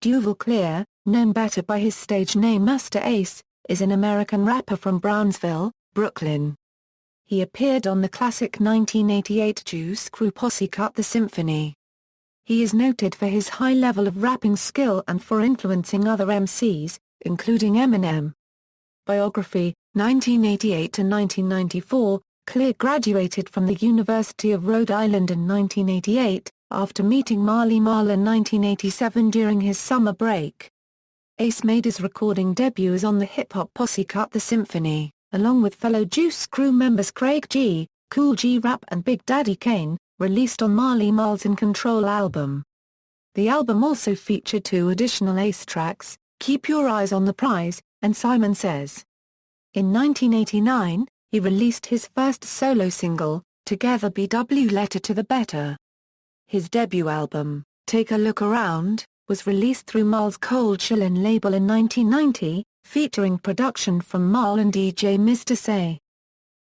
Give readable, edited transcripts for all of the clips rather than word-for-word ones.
Duval Clear, known better by his stage name Masta Ace, is an American rapper from Brownsville, Brooklyn. He appeared on the classic 1988 Juice Crew posse cut The Symphony. He is noted for his high level of rapping skill and for influencing other MCs, including Eminem. Biography, 1988 to 1994, Clear graduated from the University of Rhode Island in 1988, after meeting Marley Marl in 1987 during his summer break. Ace made his recording debut on the hip-hop posse cut The Symphony, along with fellow Juice Crew members Craig G, Cool G Rap and Big Daddy Kane, released on Marley Marl's In Control album. The album also featured 2 additional Ace tracks, Keep Your Eyes on the Prize, and Simon Says. In 1989, he released his first solo single, Together BW Letter to the Better. His debut album, Take a Look Around, was released through Marl's Cold Chillin' label in 1990, featuring production from Marl and DJ Masta Ace.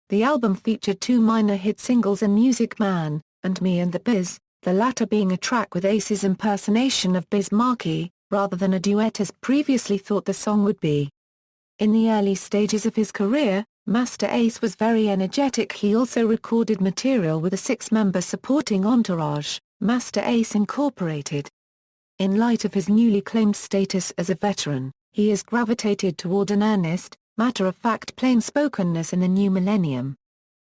The album featured 2 minor hit singles and Music Man, and Me and the Biz, the latter being a track with Ace's impersonation of Biz Markie, rather than a duet as previously thought the song would be. In the early stages of his career, Masta Ace was very energetic. He also recorded material with a 6-member supporting entourage, Masta Ace Incorporated. In light of his newly claimed status as a veteran, he has gravitated toward an earnest, matter-of-fact plain-spokenness in the new millennium.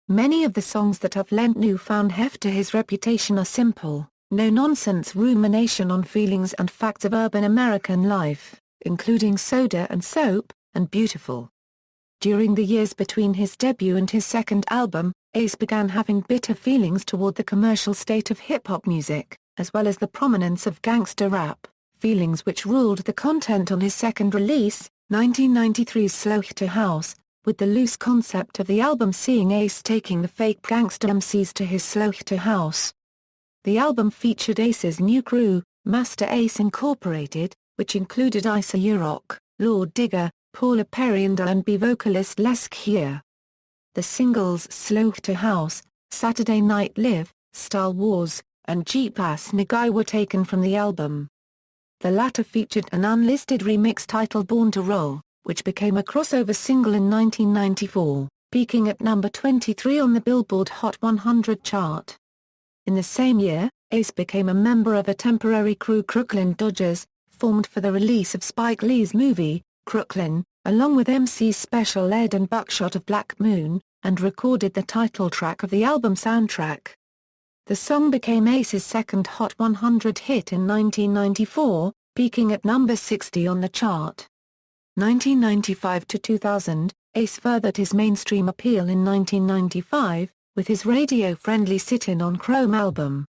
Many of the songs that have lent newfound heft to his reputation are simple, no-nonsense rumination on feelings and facts of urban American life, including Soda and Soap, and Beautiful. During the years between his debut and his second album, Ace began having bitter feelings toward the commercial state of hip-hop music, as well as the prominence of gangster rap, feelings which ruled the content on his second release, 1993's Slaughterhouse, with the loose concept of the album seeing Ace taking the fake gangster MCs to his Slaughterhouse. The album featured Ace's new crew, Masta Ace Incorporated, which included Ice Rock, Lord Digger, Paula Perry and R&B vocalist Les Keir. The singles Slaughterhouse, Saturday Night Live, Star Wars, and Jeep Ass Nigga were taken from the album. The latter featured an unlisted remix titled Born to Roll, which became a crossover single in 1994, peaking at number 23 on the Billboard Hot 100 chart. In the same year, Ace became a member of a temporary crew Crooklyn Dodgers, formed for the release of Spike Lee's movie, Crooklyn, along with MCs Special Ed and Buckshot of Black Moon, and recorded the title track of the album soundtrack. The song became Ace's second Hot 100 hit in 1994, peaking at number 60 on the chart. 1995 to 2000, Ace furthered his mainstream appeal in 1995, with his radio-friendly Sittin' on Chrome album.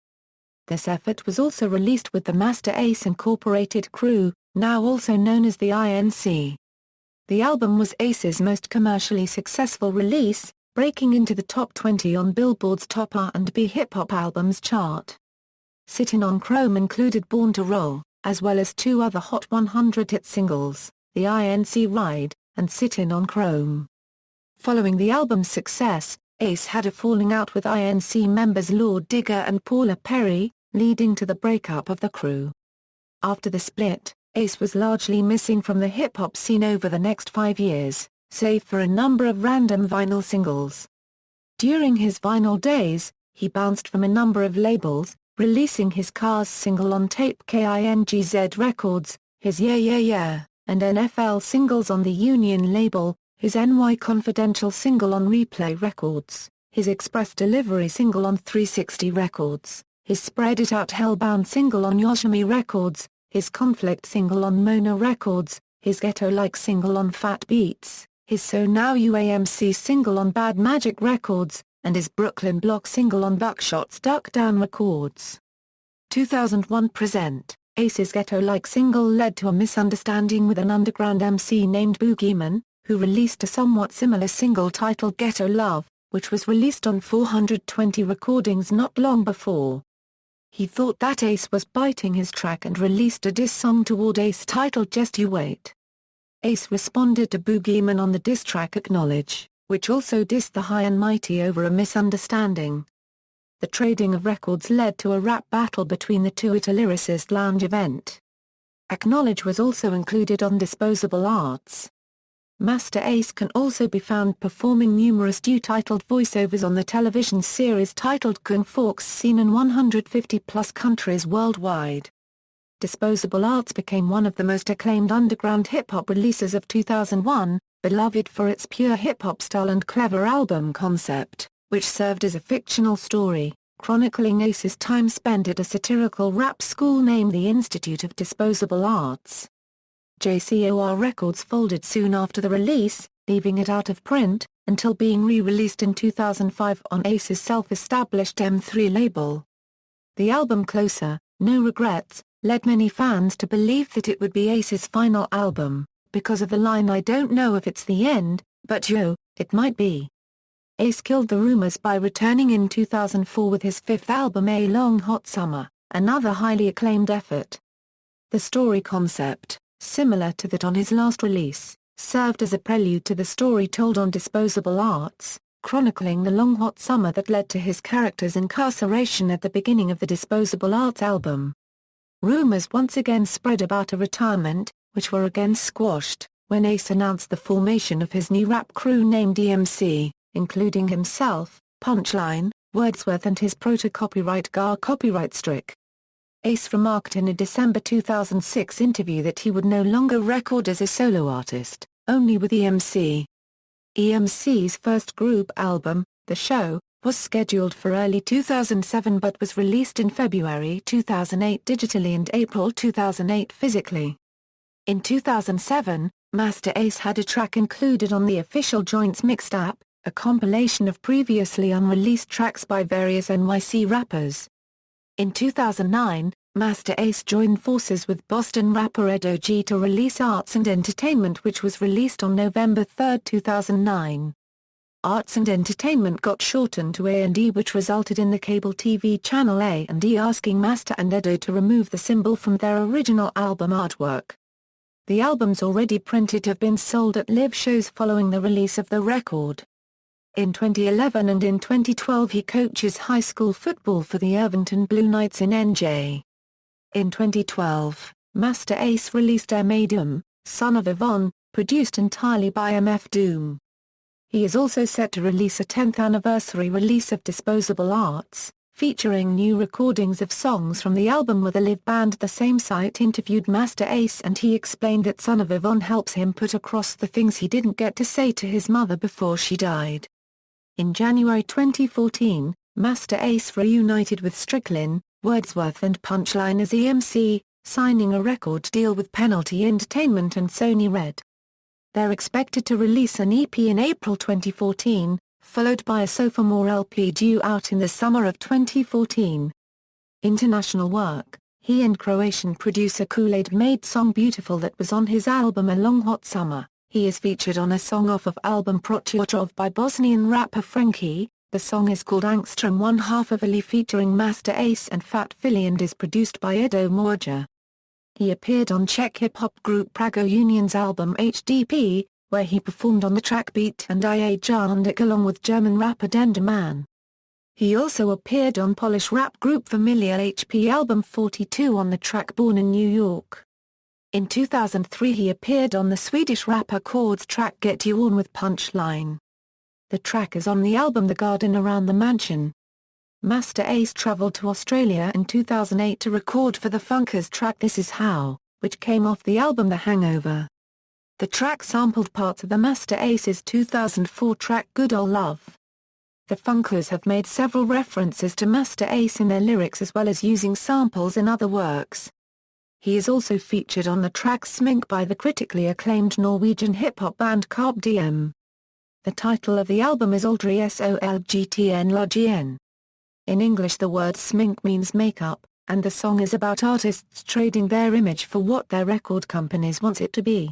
This effort was also released with the Masta Ace Incorporated crew, now also known as the INC. The album was Ace's most commercially successful release, breaking into the top 20 on Billboard's top R&B hip-hop albums chart. Sittin' on Chrome included Born to Roll, as well as 2 other Hot 100 hit singles, The INC Ride, and Sittin' on Chrome. Following the album's success, Ace had a falling out with INC members Lord Digger and Paula Perry, leading to the breakup of the crew. After the split, Ace was largely missing from the hip-hop scene over the next 5 years, save for a number of random vinyl singles. During his vinyl days, he bounced from a number of labels, releasing his Cars single on tape KINGZ Records, his Yeah Yeah Yeah, and NFL singles on the Union label, his NY Confidential single on Replay Records, his Express Delivery single on 360 Records, his Spread It Out Hellbound single on Yoshimi Records, his Conflict single on Mona Records, his Ghetto-like single on Fat Beats, his So Now UAMC single on Bad Magic Records, and his Brooklyn Block single on Buckshot's Duck Down Records. 2001 present, Ace's Ghetto-like single led to a misunderstanding with an underground MC named Boogeyman, who released a somewhat similar single titled Ghetto Love, which was released on 420 recordings not long before. He thought that Ace was biting his track and released a diss song toward Ace titled Just You Wait. Ace responded to Boogeyman on the diss track Acknowledge, which also dissed the High and Mighty over a misunderstanding. The trading of records led to a rap battle between the two at a Lyricist Lounge event. Acknowledge was also included on Disposable Arts. Masta Ace can also be found performing numerous due-titled voiceovers on the television series titled Kung Forks, seen in 150-plus countries worldwide. Disposable Arts became one of the most acclaimed underground hip-hop releases of 2001, beloved for its pure hip-hop style and clever album concept, which served as a fictional story, chronicling Ace's time spent at a satirical rap school named the Institute of Disposable Arts. JCOR Records folded soon after the release, leaving it out of print, until being re-released in 2005 on Ace's self-established M3 label. The album Closer, No Regrets, led many fans to believe that it would be Ace's final album, because of the line "I don't know if it's the end, but yo, it might be." Ace killed the rumors by returning in 2004 with his fifth album A Long Hot Summer, another highly acclaimed effort. The story concept, similar to that on his last release, served as a prelude to the story told on Disposable Arts, chronicling the long hot summer that led to his character's incarceration at the beginning of the Disposable Arts album. Rumors once again spread about a retirement, which were again squashed, when Ace announced the formation of his new rap crew named EMC, including himself, Punchline, Wordsworth and his proto-copyright Gar copyright Strick. Ace remarked in a December 2006 interview that he would no longer record as a solo artist, only with EMC. EMC's first group album, The Show, was scheduled for early 2007 but was released in February 2008 digitally and April 2008 physically. In 2007, Masta Ace had a track included on the official Joints mixtape, a compilation of previously unreleased tracks by various NYC rappers. In 2009, Masta Ace joined forces with Boston rapper Ed O.G. to release Arts and Entertainment, which was released on November 3, 2009. Arts and Entertainment got shortened to A&E, which resulted in the cable TV channel A&E asking Masta and Edo to remove the symbol from their original album artwork. The albums already printed have been sold at live shows following the release of the record. In 2011 and in 2012 he coaches high school football for the Irvington Blue Knights in NJ. In 2012, Masta Ace released Eminem, Son of Yvonne, produced entirely by MF Doom. He is also set to release a 10th anniversary release of Disposable Arts, featuring new recordings of songs from the album with a live band. The same site interviewed Masta Ace and he explained that Son of Yvonne helps him put across the things he didn't get to say to his mother before she died. In January 2014, Masta Ace reunited with Strickland, Wordsworth and Punchline as EMC, signing a record deal with Penalty Entertainment and Sony Red. They're expected to release an EP in April 2014, followed by a sophomore LP due out in the summer of 2014. International work: he and Croatian producer Kool-Aid made song Beautiful that was on his album A Long Hot Summer. He is featured on a song off of album Protiotov by Bosnian rapper Frankie. The song is called Angstrom, one half of Ali featuring Masta Ace and Fat Philly and is produced by Edo Morja. He appeared on Czech hip-hop group Prago Union's album HDP, where he performed on the track Beat and I Jandik along with German rapper Denderman. He also appeared on Polish rap group Familial HP album 42 on the track Born in New York. In 2003 he appeared on the Swedish rapper Chord's track Get You On with Punchline. The track is on the album The Garden Around the Mansion. Masta Ace traveled to Australia in 2008 to record for the Funkers track This Is How, which came off the album The Hangover. The track sampled parts of the Masta Ace's 2004 track Good Ol' Love. The Funkers have made several references to Masta Ace in their lyrics as well as using samples in other works. He is also featured on the track Smink by the critically acclaimed Norwegian hip-hop band Carpe Diem. The title of the album is Aldri Solgtn Logien. In English the word smink means makeup, and the song is about artists trading their image for what their record companies want it to be.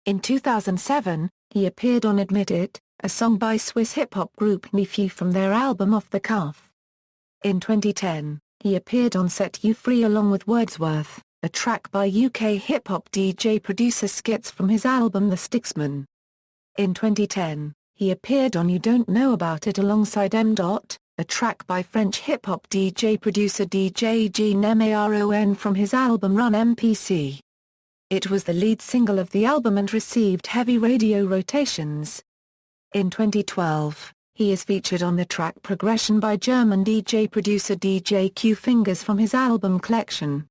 In 2007, he appeared on Admit It, a song by Swiss hip-hop group Nephew from their album Off the Cuff. In 2010, he appeared on Set You Free along with Wordsworth, a track by UK hip-hop DJ producer Skits from his album The Sticksman. In 2010, he appeared on You Don't Know About It alongside M. A track by French hip-hop DJ producer DJ Jean Maron from his album Run MPC. It was the lead single of the album and received heavy radio rotations. In 2012, he is featured on the track Progression by German DJ producer DJ Q Fingers from his album collection.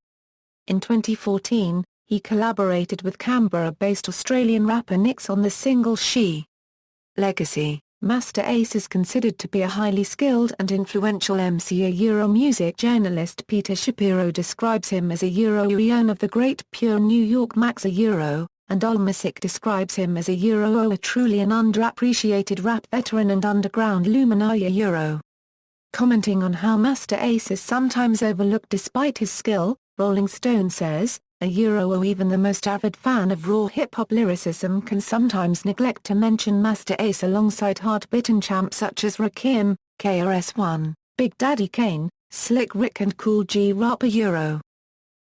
In 2014, he collaborated with Canberra-based Australian rapper Nix on the single She. Legacy. Masta Ace is considered to be a highly skilled and influential MC. Euro music journalist Peter Shapiro describes him as a Euro eon of the great pure New York Max. Euro, and Allmusic describes him as a Euro, a truly an underappreciated rap veteran and underground luminary. Euro. Commenting on how Masta Ace is sometimes overlooked despite his skill, Rolling Stone says, a Euro or even the most avid fan of raw hip-hop lyricism can sometimes neglect to mention Masta Ace alongside hard-bitten champs such as Rakim, KRS-One, Big Daddy Kane, Slick Rick and Cool G Rap. Euro.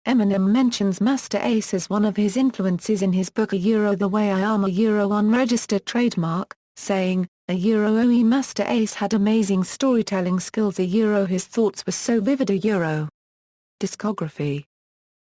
Eminem mentions Masta Ace as one of his influences in his book A Euro The Way I Am. A Euro unregistered trademark, saying, a Euro Masta Ace had amazing storytelling skills. A Euro his thoughts were so vivid. A Euro. Discography.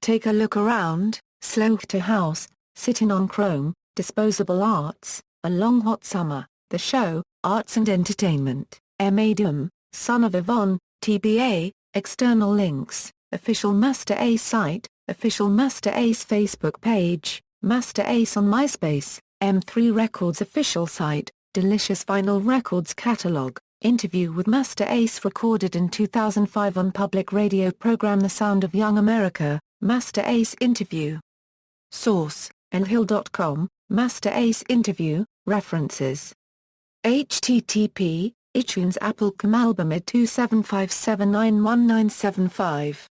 Take a Look Around, Slow to House, Sittin' on Chrome, Disposable Arts, A Long Hot Summer, The Show, Arts and Entertainment, M.A. Doom, Son of Yvonne, TBA, External links, Official Masta Ace site, Official Masta Ace Facebook page, Masta Ace on MySpace, M3 Records official site, Delicious Vinyl Records catalog. Interview with Masta Ace recorded in 2005 on public radio program The Sound of Young America. Masta Ace interview. Source: elhill.com, Masta Ace interview, references. http://iTunes Apple.com album ID 275791975